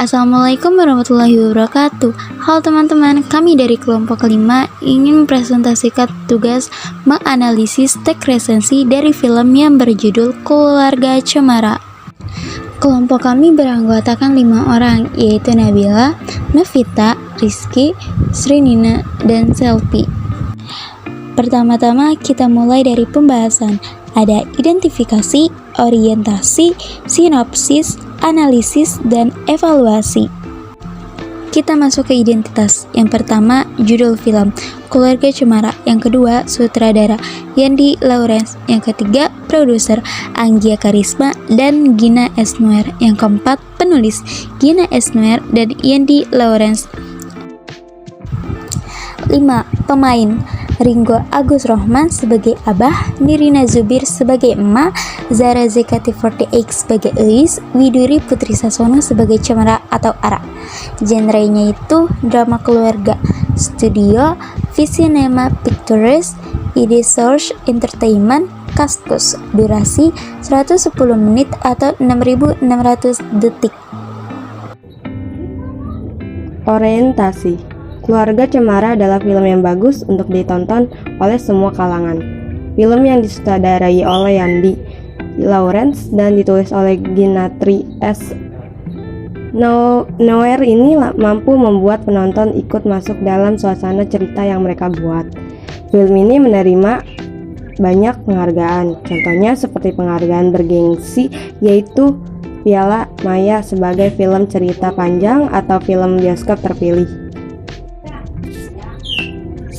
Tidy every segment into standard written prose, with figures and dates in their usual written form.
Assalamualaikum warahmatullahi wabarakatuh. Halo teman-teman, kami dari kelompok kelima ingin mempresentasikan tugas menganalisis teks resensi dari film yang berjudul Keluarga Cemara. Kelompok kami beranggotakan 5 orang, yaitu Nabila, Novita, Rizky, Srinina, dan Selvi. Pertama-tama kita mulai dari pembahasan. Ada identifikasi, orientasi, sinopsis, analisis, dan evaluasi. Kita masuk ke identitas. Yang pertama, judul film Keluarga Cemara. Yang kedua, sutradara Yandi Lawrence. Yang ketiga, produser Anggia Karisma dan Gina Esnoer. Yang keempat, penulis Gina Esnoer dan Yandi Lawrence. 5. Pemain Ringo Agus Rohman sebagai Abah, Nirina Zubir sebagai Emak, Zara ZKT48 sebagai Eis, Widuri Putri Sasono sebagai Cemara atau Ara. Genrenya itu drama keluarga. Studio Visinema Pictures, ID Source Entertainment, Kaskus. Durasi 110 menit atau 6.600 detik. Orientasi. Keluarga Cemara adalah film yang bagus untuk ditonton oleh semua kalangan. Film yang disutradarai oleh Yandi Lawrence dan ditulis oleh Ginatri S. Noer ini mampu membuat penonton ikut masuk dalam suasana cerita yang mereka buat. Film ini menerima banyak penghargaan, contohnya seperti penghargaan bergengsi yaitu Piala Maya sebagai film cerita panjang atau film bioskop terpilih.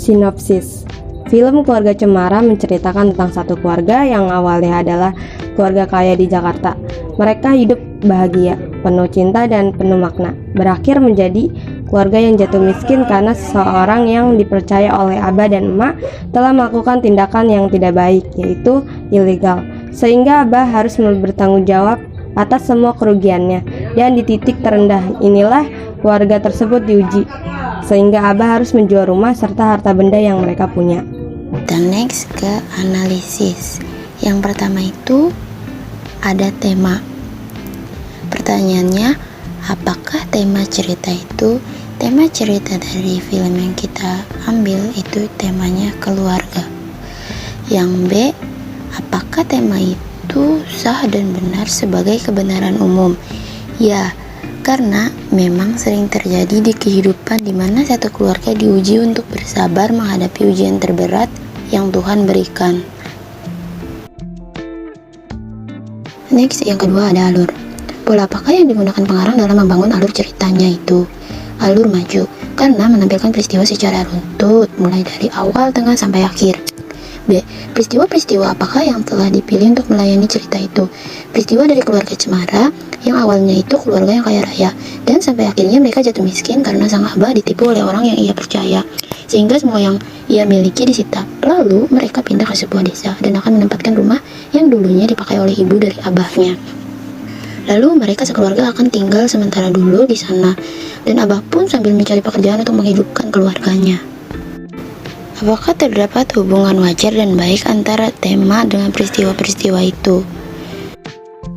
Sinopsis. Film Keluarga Cemara menceritakan tentang satu keluarga yang awalnya adalah keluarga kaya di Jakarta. Mereka hidup bahagia, penuh cinta dan penuh makna. Berakhir menjadi keluarga yang jatuh miskin karena seseorang yang dipercaya oleh abah dan emak telah melakukan tindakan yang tidak baik, yaitu ilegal. Sehingga abah harus bertanggung jawab atas semua kerugiannya. Dan di titik terendah inilah keluarga tersebut diuji, sehingga abah harus menjual rumah serta harta benda yang mereka punya. Dan next ke analisis. Yang pertama itu ada tema. Pertanyaannya, apakah tema cerita itu? Tema cerita dari film yang kita ambil itu temanya keluarga. Yang B, apakah tema itu sah dan benar sebagai kebenaran umum? Ya, karena memang sering terjadi di kehidupan di mana satu keluarga diuji untuk bersabar menghadapi ujian terberat yang Tuhan berikan. Next, yang kedua ada alur. Pola apakah yang digunakan pengarang dalam membangun alur ceritanya itu? Alur maju, karena menampilkan peristiwa secara runtut, mulai dari awal, tengah, sampai akhir. B. Peristiwa-peristiwa apakah yang telah dipilih untuk melayani cerita itu? Peristiwa dari keluarga Cemara yang awalnya itu keluarga yang kaya raya dan sampai akhirnya mereka jatuh miskin karena sang abah ditipu oleh orang yang ia percaya, sehingga semua yang ia miliki disita. Lalu mereka pindah ke sebuah desa dan akan menempatkan rumah yang dulunya dipakai oleh ibu dari abahnya. Lalu mereka sekeluarga akan tinggal sementara dulu di sana, dan abah pun sambil mencari pekerjaan untuk menghidupkan keluarganya. Apakah terdapat hubungan wajar dan baik antara tema dengan peristiwa-peristiwa itu?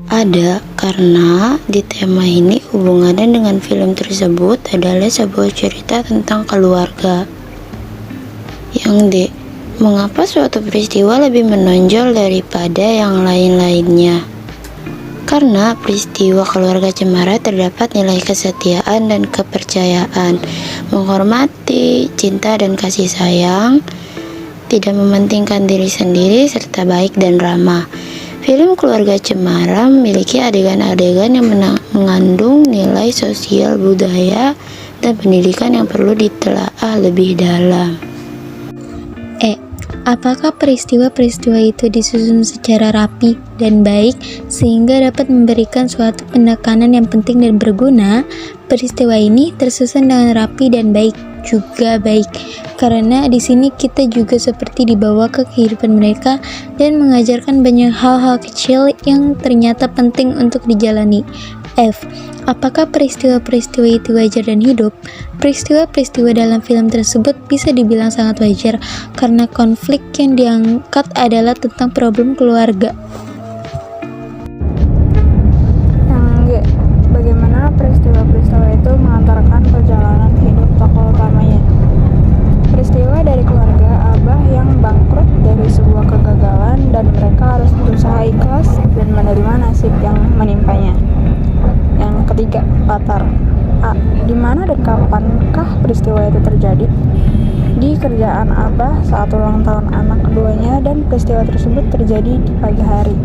Ada, karena di tema ini hubungannya dengan film tersebut adalah sebuah cerita tentang keluarga. Yang D, mengapa suatu peristiwa lebih menonjol daripada yang lain-lainnya? Karena peristiwa keluarga Cemara terdapat nilai kesetiaan dan kepercayaan, menghormati, cinta dan kasih sayang, tidak mementingkan diri sendiri, serta baik dan ramah. Film Keluarga Cemara memiliki adegan-adegan yang mengandung nilai sosial, budaya, dan pendidikan yang perlu ditelaah lebih dalam. Apakah peristiwa-peristiwa itu disusun secara rapi dan baik sehingga dapat memberikan suatu penekanan yang penting dan berguna? Peristiwa ini tersusun dengan rapi dan baik, juga baik, karena di sini kita juga seperti dibawa ke kehidupan mereka dan mengajarkan banyak hal-hal kecil yang ternyata penting untuk dijalani. F. Apakah peristiwa-peristiwa itu wajar dan hidup? Peristiwa-peristiwa dalam film tersebut bisa dibilang sangat wajar karena konflik yang diangkat adalah tentang problem keluarga. Yang G. Bagaimana peristiwa-peristiwa 3. Latar. A. Di mana dan kapankah peristiwa itu terjadi? Di kerjaan Abah saat ulang tahun anak keduanya dan peristiwa tersebut terjadi di pagi hari.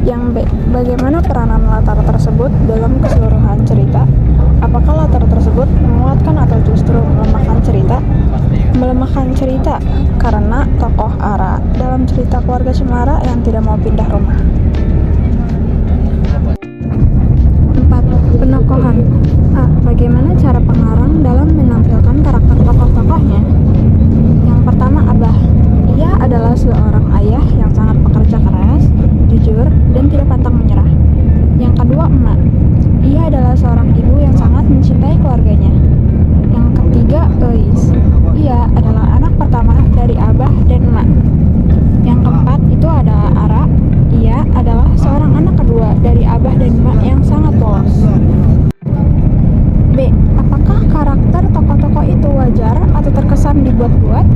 Yang B. Bagaimana peranan latar tersebut dalam keseluruhan cerita? Apakah latar tersebut menguatkan atau justru melemahkan cerita? Melemahkan cerita karena tokoh Ara dalam cerita keluarga Cemara yang tidak mau pindah rumah. 4. Penokohan. A. Bagaimana cara pengarang dalam menampilkan karakter tokoh-tokohnya? Yang pertama, Abah. Ia adalah seorang ayah yang sangat pekerja keras, jujur, dan tidak pantang menyerah. Yang kedua, Emak. Ia adalah seorang ibu yang sangat mencintai keluarganya. Yang ketiga, Eis. Ia adalah anak pertama dari Abah dan Emak. Yang keempat itu adalah Ara. Ia adalah seorang anak kedua dari Abah dan Emak yang sangat polos. B. Apakah karakter tokoh-tokoh itu wajar atau terkesan dibuat-buat?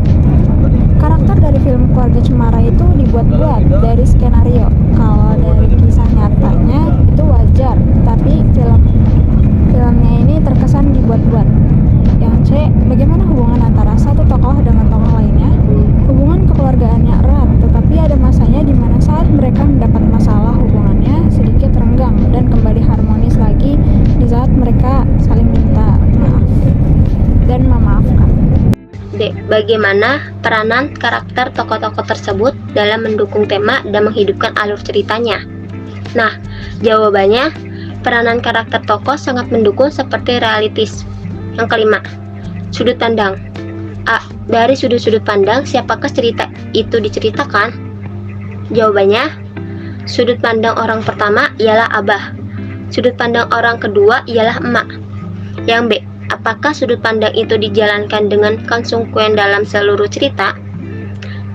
Karakter dari film Keluarga Cemara itu dibuat-buat dari skenario. Kalau dari kisah nyatanya itu wajar, tapi filmnya ini terkesan dibuat-buat. Yang C. Bagaimana hubungan antara satu tokoh dengan tokoh lainnya? Hubungan kekeluargaannya erat, tetapi ada masanya di mana saat mereka mendapat masalah hubungannya sedikit renggang dan kembali harmonis lagi di saat mereka saling minta maaf dan memaafkan. D. Bagaimana peranan karakter tokoh-tokoh tersebut dalam mendukung tema dan menghidupkan alur ceritanya? Nah, jawabannya, peranan karakter tokoh sangat mendukung seperti realitis. Yang kelima, sudut pandang. A. Dari sudut-sudut pandang, siapakah cerita itu diceritakan? Jawabannya, sudut pandang orang pertama ialah Abah. Sudut pandang orang kedua ialah Emak. Yang B. Apakah sudut pandang itu dijalankan dengan konsekuen dalam seluruh cerita?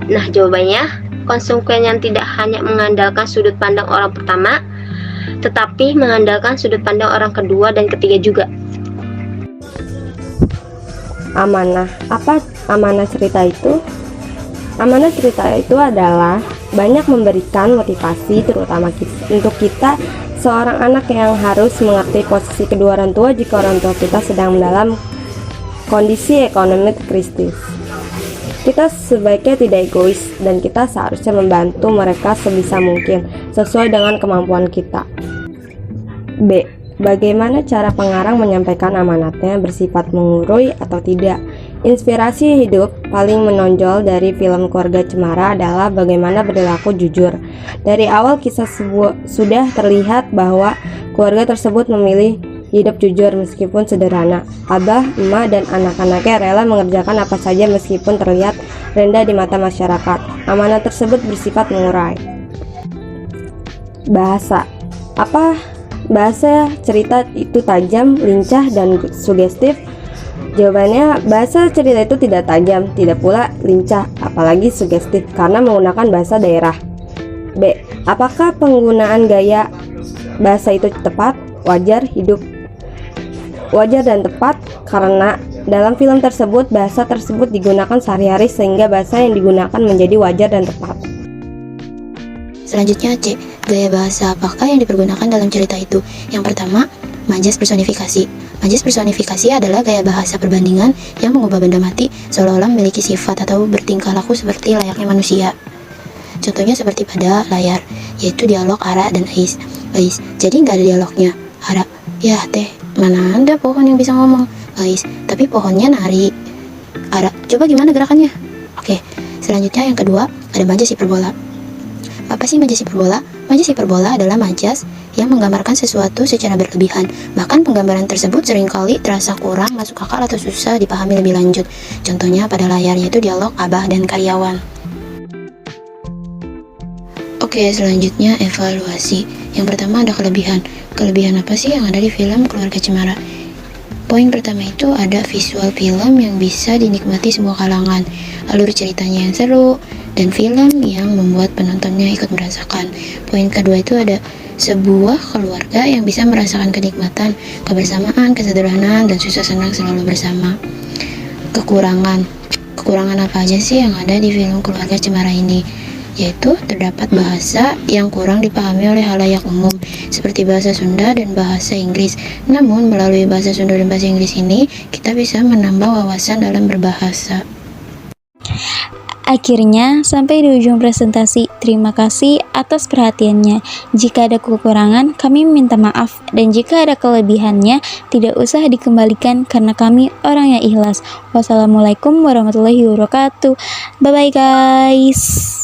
Nah, jawabannya, konsekuen yang tidak hanya mengandalkan sudut pandang orang pertama, tetapi mengandalkan sudut pandang orang kedua dan ketiga juga. Amanah. Apa amanah cerita itu? Amanah cerita itu adalah banyak memberikan motivasi terutama untuk kita seorang anak yang harus mengerti posisi kedua orang tua jika orang tua kita sedang dalam kondisi ekonomi kritis. Kita sebaiknya tidak egois dan kita seharusnya membantu mereka sebisa mungkin sesuai dengan kemampuan kita. B. Bagaimana cara pengarang menyampaikan amanatnya bersifat mengurui atau tidak? Inspirasi hidup paling menonjol dari film Keluarga Cemara adalah bagaimana berlaku jujur. Dari awal kisah sudah terlihat bahwa keluarga tersebut memilih hidup jujur meskipun sederhana. Abah, emak, dan anak-anaknya rela mengerjakan apa saja meskipun terlihat rendah di mata masyarakat. Amanat tersebut bersifat mengurai. Bahasa. Apa bahasa cerita itu tajam, lincah, dan sugestif? Jawabannya, bahasa cerita itu tidak tajam, tidak pula lincah, apalagi sugestif karena menggunakan bahasa daerah. B. Apakah penggunaan gaya bahasa itu tepat, wajar dan tepat? Karena dalam film tersebut, bahasa tersebut digunakan sehari-hari sehingga bahasa yang digunakan menjadi wajar dan tepat. Selanjutnya C. Gaya bahasa apakah yang dipergunakan dalam cerita itu? Yang pertama, majas personifikasi. Majas personifikasi adalah gaya bahasa perbandingan yang mengubah benda mati seolah-olah memiliki sifat atau bertingkah laku seperti layaknya manusia. Contohnya seperti pada layar, yaitu dialog Ara dan Ais. Jadi nggak ada dialognya. Ara, ya teh, mana ada pohon yang bisa ngomong? Ais, tapi pohonnya nari. Ara, coba gimana gerakannya? Oke, selanjutnya yang kedua ada majas hiperbola. Apa sih majas hiperbola? Majas hiperbola adalah majas yang menggambarkan sesuatu secara berlebihan. Bahkan penggambaran tersebut seringkali terasa kurang masuk akal atau susah dipahami lebih lanjut. Contohnya pada layar, yaitu dialog Abah dan karyawan. Oke, selanjutnya evaluasi. Yang pertama ada kelebihan. Kelebihan apa sih yang ada di film Keluarga Cemara? Poin pertama itu ada visual film yang bisa dinikmati semua kalangan, alur ceritanya yang seru, dan film yang membuat penontonnya ikut merasakan. Poin kedua itu ada sebuah keluarga yang bisa merasakan kenikmatan, kebersamaan, kesederhanaan, dan susah senang selalu bersama. Kekurangan apa aja sih yang ada di film Keluarga Cemara ini? yaitu terdapat bahasa yang kurang dipahami oleh halayak umum, seperti bahasa Sunda dan bahasa Inggris. Namun, melalui bahasa Sunda dan bahasa Inggris ini, kita bisa menambah wawasan dalam berbahasa. Akhirnya, sampai di ujung presentasi. Terima kasih atas perhatiannya. Jika ada kekurangan, kami minta maaf. Dan jika ada kelebihannya, tidak usah dikembalikan karena kami orang yang ikhlas. Wassalamualaikum warahmatullahi wabarakatuh. Bye-bye guys.